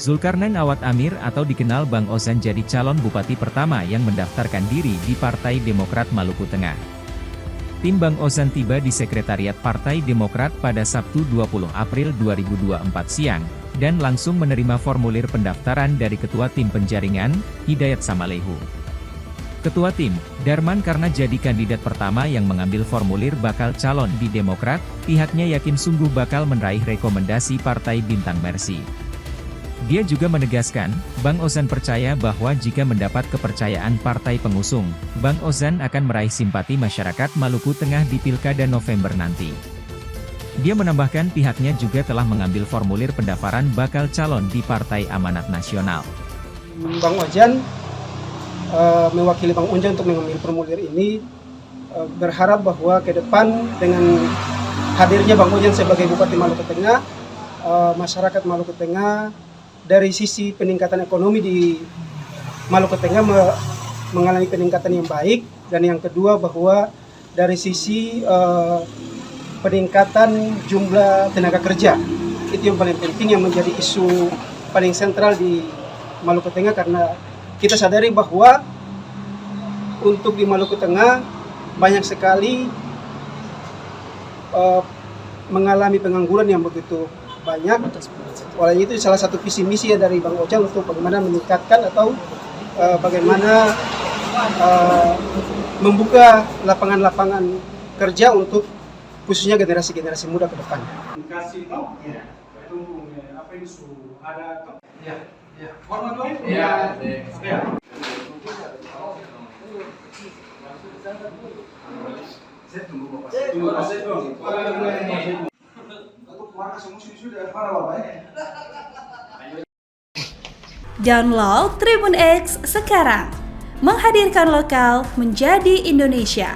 Zulkarnain Awad Amir atau dikenal Bang Ozan jadi calon bupati pertama yang mendaftarkan diri di Partai Demokrat Maluku Tengah. Tim Bang Ozan tiba di Sekretariat Partai Demokrat pada Sabtu 20 April 2024 siang, dan langsung menerima formulir pendaftaran dari Ketua Tim Penjaringan, Hidayat Samalehu. Ketua Tim, Darman karena jadi kandidat pertama yang mengambil formulir bakal calon di Demokrat, pihaknya yakin sungguh bakal meraih rekomendasi Partai Bintang Mersi. Dia juga menegaskan, Bang Ozan percaya bahwa jika mendapat kepercayaan partai pengusung, Bang Ozan akan meraih simpati masyarakat Maluku Tengah di Pilkada November nanti. Dia menambahkan pihaknya juga telah mengambil formulir pendaftaran bakal calon di Partai Amanat Nasional. Bang Ozan mewakili Bang Unja untuk mengambil formulir ini, berharap bahwa ke depan dengan hadirnya Bang Ozan sebagai Bupati Maluku Tengah, masyarakat Maluku Tengah dari sisi peningkatan ekonomi di Maluku Tengah mengalami peningkatan yang baik, dan yang kedua bahwa dari sisi peningkatan jumlah tenaga kerja, itu yang paling penting yang menjadi isu paling sentral di Maluku Tengah, karena kita sadari bahwa untuk di Maluku Tengah banyak sekali mengalami pengangguran yang begitu banyak. Oleh itu salah satu visi misi dari Bang Ozan untuk bagaimana meningkatkan atau bagaimana membuka lapangan-lapangan kerja untuk khususnya generasi-generasi muda ke depan. Kasih tahu ya, itu apa itu ada ya, ya, format lain ya, ya. Saya tunggu Bapak. Download Tribun X sekarang, menghadirkan lokal menjadi Indonesia.